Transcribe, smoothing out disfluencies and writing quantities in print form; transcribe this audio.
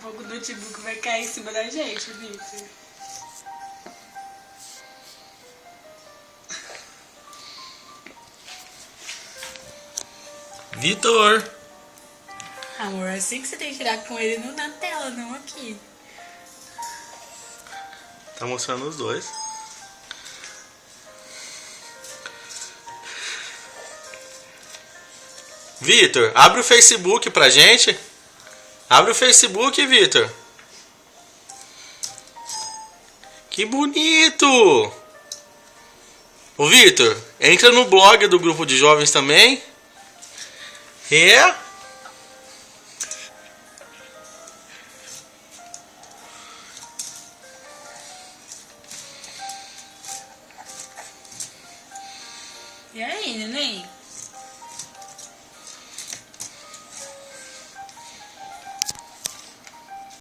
pouco o notebook vai cair em cima da gente, Vitor. Vitor! Amor, assim que você tem que tirar com ele na tela, não aqui. Tá mostrando os dois. Vitor, abre o Facebook pra gente. Abre o Facebook, Vitor. Que bonito! Ô, Vitor, entra no blog do grupo de jovens também. É? E aí, neném?